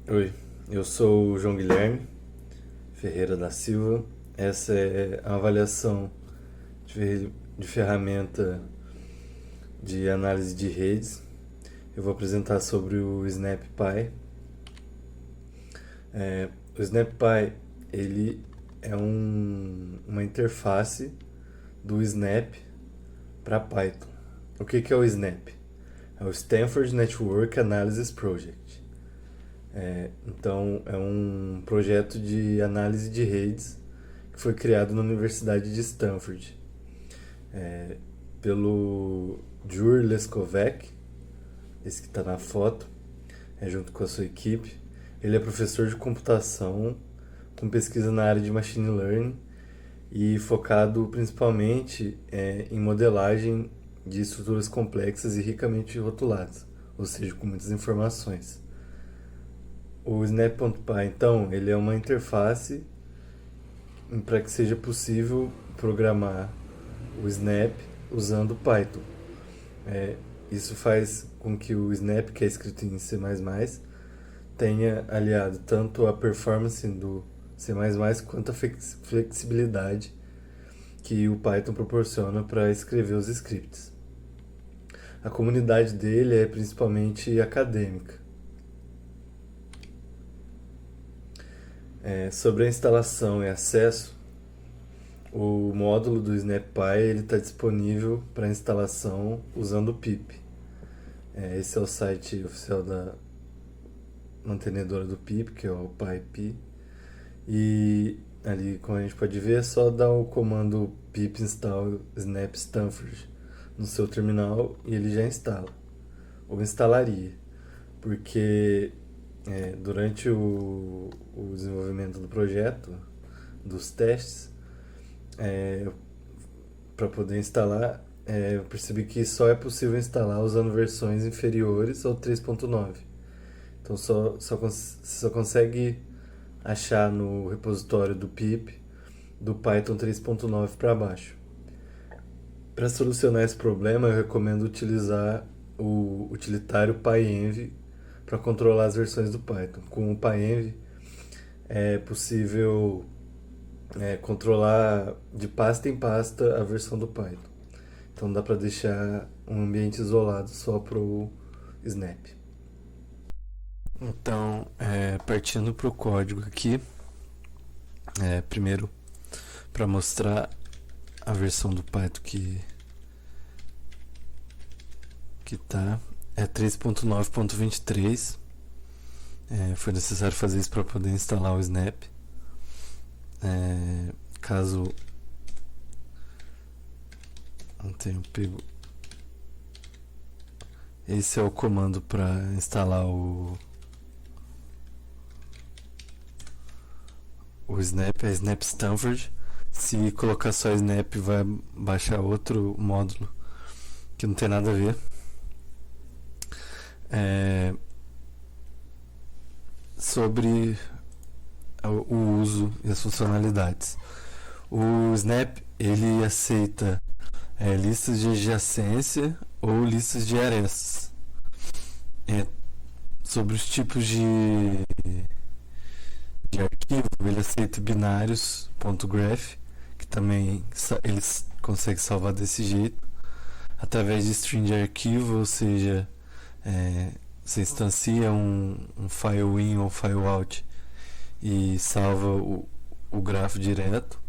Oi, eu sou o João Guilherme Ferreira da Silva. Essa é a avaliação de ferramenta de análise de redes. Eu vou apresentar sobre o SnapPy. O SnapPy ele é uma interface do Snap para Python. O que é o Snap? É o Stanford Network Analysis Project. Então, é um projeto de análise de redes que foi criado na Universidade de Stanford é, pelo Jur Leskovec, esse que está na foto, junto com a sua equipe. Ele é professor de computação com pesquisa na área de machine learning e focado principalmente em modelagem de estruturas complexas e ricamente rotuladas, ou seja, com muitas informações. O Snap.py, então, ele é uma interface para que seja possível programar o Snap usando Python. É, Isso faz com que o Snap, que é escrito em C++, tenha aliado tanto a performance do C++ quanto a flexibilidade que o Python proporciona para escrever os scripts. A comunidade dele é principalmente acadêmica. Sobre a instalação e acesso, o módulo do SnapPy está disponível para instalação usando o pip. Esse é o site oficial da mantenedora do pip, que é o PyP. E ali, como a gente pode ver, é só dar o comando pip install snap stanford no seu terminal e ele já instala, ou instalaria, porque durante o desenvolvimento do projeto, dos testes, para poder instalar, eu percebi que só é possível instalar usando versões inferiores ao 3.9. Então só consegue achar no repositório do pip do Python 3.9 para baixo. Para solucionar esse problema, eu recomendo utilizar o utilitário pyenv para controlar as versões do Python. Com o pyenv é possível controlar de pasta em pasta a versão do Python. Então dá para deixar um ambiente isolado só para o Snap. Então, partindo para o código aqui, primeiro para mostrar a versão do Python que tá é 3.9.23. Foi necessário fazer isso para poder instalar o Snap. Caso não tenha pego, esse é o comando para instalar o Snap, é Snap Stanford. Se colocar só Snap, vai baixar outro módulo que não tem nada a ver. Sobre o uso e as funcionalidades. O Snap ele aceita listas de adjacência ou listas de arestas. Sobre os tipos de arquivo, ele aceita binários .graph, que também eles conseguem salvar desse jeito, através de string de arquivo, ou seja, você instancia um file in ou file out e salva o grafo direto,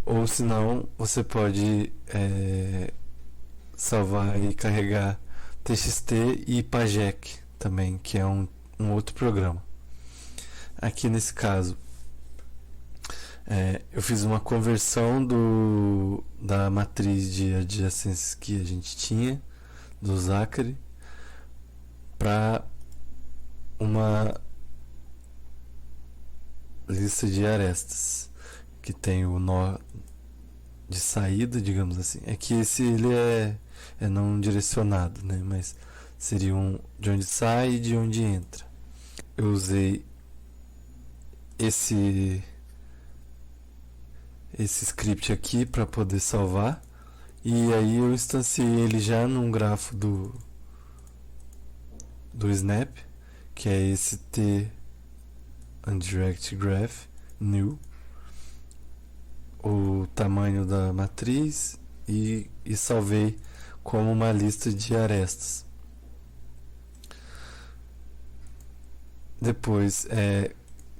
ou se não, você pode salvar e carregar TXT e Pajek também, que é um outro programa. Aqui nesse caso, eu fiz uma conversão da matriz de adjacências que a gente tinha, do Zachary, para uma lista de arestas, que tem o nó de saída, digamos assim. É que esse ele é não direcionado, né? Mas seria de onde sai e de onde entra. Eu usei esse script aqui para poder salvar, e aí eu instanciei ele já num grafo do Snap, que é esse T undirect graph new, o tamanho da matriz e salvei como uma lista de arestas. Depois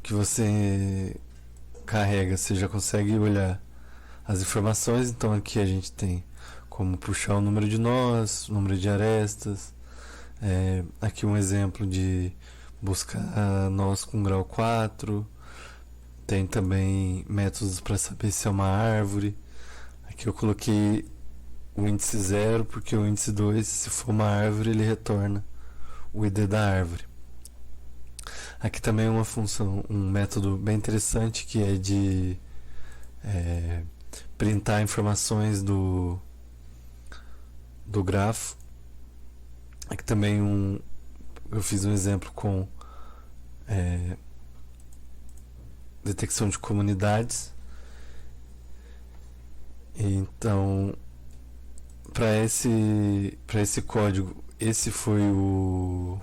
que você carrega, você já consegue olhar as informações. Então aqui a gente tem como puxar o número de nós, o número de arestas. Aqui um exemplo de buscar nós com grau 4. Tem também métodos para saber se é uma árvore. Aqui eu coloquei o índice 0, porque o índice 2, se for uma árvore, ele retorna o ID da árvore. Aqui também é uma função, um método bem interessante, que é de printar informações do grafo. Aqui também eu fiz um exemplo com detecção de comunidades. Então, para esse código, esse foi o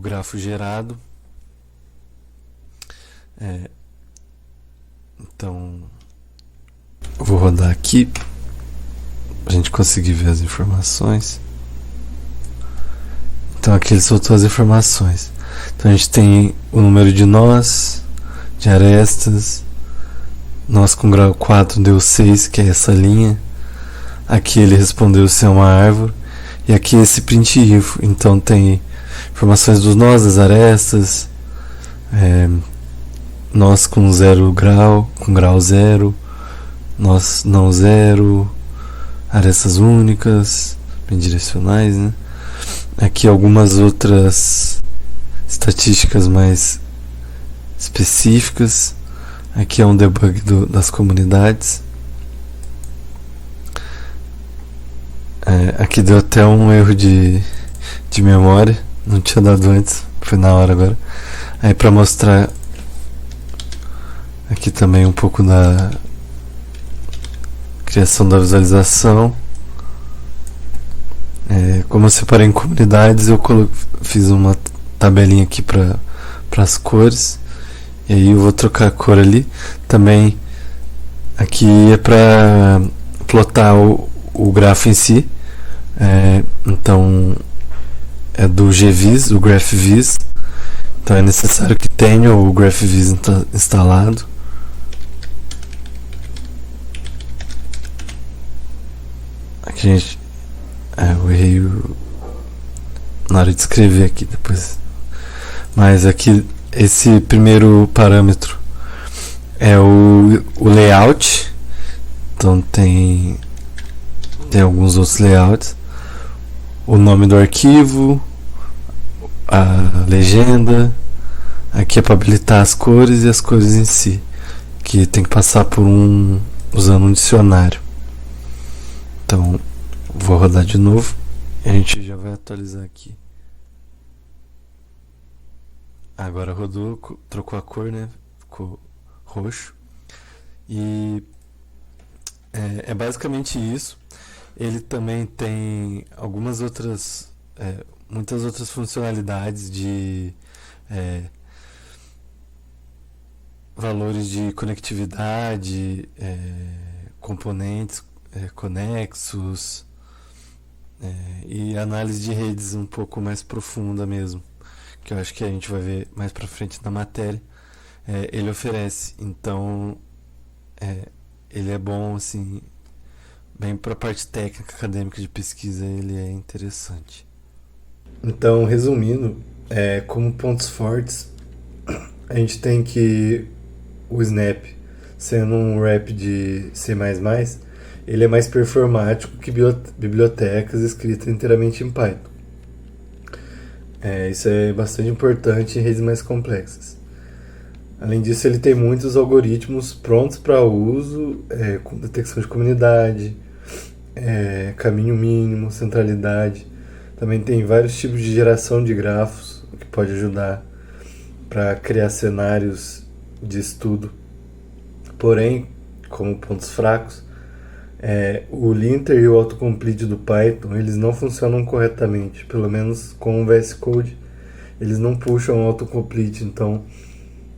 grafo gerado. Então, eu vou rodar aqui para a gente conseguir ver as informações. Então aqui ele soltou as informações. Então a gente tem o número de nós, de arestas. Nós com grau 4 deu 6, que é essa linha. Aqui ele respondeu se é uma árvore. E aqui esse print info. Então tem informações dos nós, das arestas. Nós com 0 grau, com grau 0. Nós não 0. Arestas únicas, bem direcionais, né? Aqui algumas outras estatísticas mais específicas. Aqui é um debug das comunidades. Aqui deu até um erro de memória. Não tinha dado antes, foi na hora agora. Aí para mostrar aqui também um pouco da criação da visualização. Como eu separei em comunidades, eu fiz uma tabelinha aqui para as cores. E aí eu vou trocar a cor ali. Também aqui é para plotar o grafo em si. Então é do GVis, o GraphVis. Então é necessário que tenha o GraphVis instalado. Aqui, gente, eu errei na hora de escrever aqui depois. Mas aqui, esse primeiro parâmetro é o layout. Então tem alguns outros layouts. O nome do arquivo, a legenda. Aqui é para habilitar as cores e as cores em si, que tem que passar por usando um dicionário. Então vou rodar de novo e a gente já vai atualizar aqui. Agora rodou, trocou a cor, né? Ficou roxo. E é basicamente isso. Ele também tem algumas outras, muitas outras funcionalidades de valores de conectividade, componentes conexos, e análise de redes um pouco mais profunda mesmo, que eu acho que a gente vai ver mais pra frente na matéria. Ele oferece. Então ele é bom, assim, bem para a parte técnica, acadêmica de pesquisa, ele é interessante. Então, resumindo, como pontos fortes, a gente tem que o Snap, sendo um wrap de C++, ele é mais performático que bibliotecas escritas inteiramente em Python. Isso é bastante importante em redes mais complexas. Além disso, ele tem muitos algoritmos prontos para uso, com detecção de comunidade, caminho mínimo, centralidade. Também tem vários tipos de geração de grafos, o que pode ajudar para criar cenários de estudo. Porém, como pontos fracos, o linter e o autocomplete do Python, eles não funcionam corretamente, pelo menos com o VS Code eles não puxam o autocomplete, então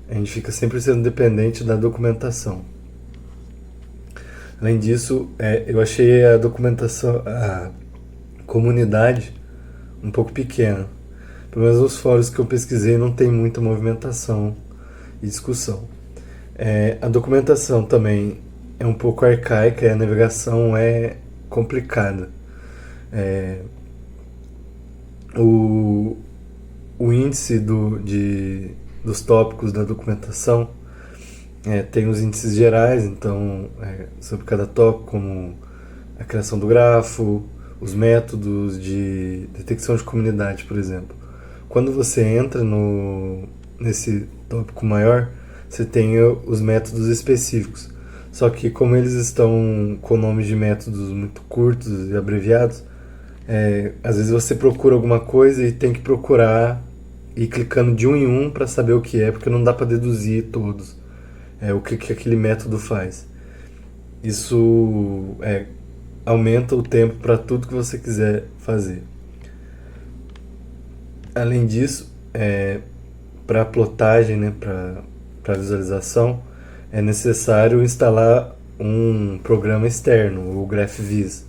a gente fica sempre sendo dependente da documentação. Além disso, eu achei a documentação, a comunidade um pouco pequena. Pelo menos nos fóruns que eu pesquisei não tem muita movimentação e discussão. A documentação também é um pouco arcaica e a navegação é complicada. O, o índice dos tópicos da documentação tem os índices gerais, então, sobre cada tópico, como a criação do grafo, os métodos de detecção de comunidade, por exemplo. Quando você entra nesse tópico maior, você tem os métodos específicos. Só que como eles estão com nomes de métodos muito curtos e abreviados, às vezes você procura alguma coisa e tem que procurar e clicando de um em um para saber o que é, porque não dá para deduzir todos o que aquele método faz. Isso aumenta o tempo para tudo que você quiser fazer. Além disso, para plotagem, né, para visualização, é necessário instalar um programa externo, o GraphViz.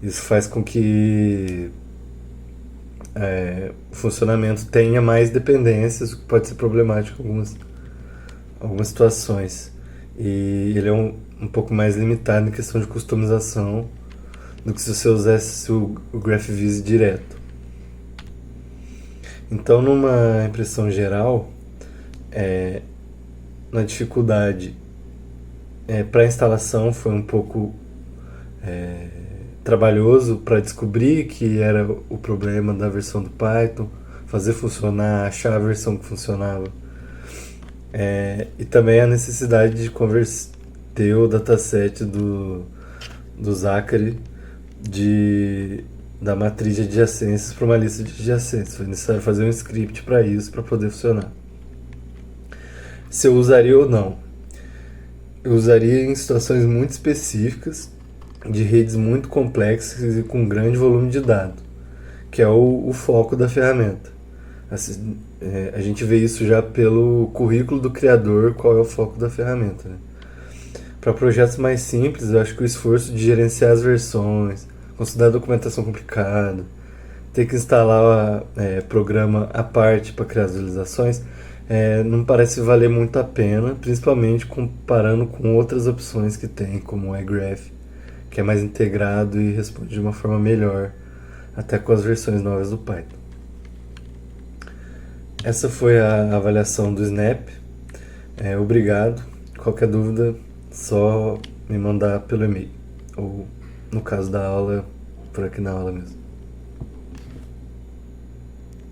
Isso faz com que o funcionamento tenha mais dependências, o que pode ser problemático em algumas situações. E ele é um pouco mais limitado em questão de customização do que se você usasse o GraphViz direto. Então, numa impressão geral, na dificuldade para a instalação foi um pouco trabalhoso para descobrir que era o problema da versão do Python, fazer funcionar, achar a versão que funcionava. E também a necessidade de converter o dataset do Zachary da matriz de adjacências para uma lista de adjacências. Foi necessário fazer um script para isso, para poder funcionar. Se eu usaria ou não? Eu usaria em situações muito específicas, de redes muito complexas e com grande volume de dados, que é o foco da ferramenta. Assim, a gente vê isso já pelo currículo do criador, qual é o foco da ferramenta, né? Para projetos mais simples, eu acho que o esforço de gerenciar as versões, considerar a documentação complicada, ter que instalar programa à parte para criar as visualizações, não parece valer muito a pena, principalmente comparando com outras opções que tem, como o iGraph, que é mais integrado e responde de uma forma melhor, até com as versões novas do Python. Essa foi a avaliação do Snap. Obrigado. Qualquer dúvida, só me mandar pelo e-mail. Ou, no caso da aula, por aqui na aula mesmo.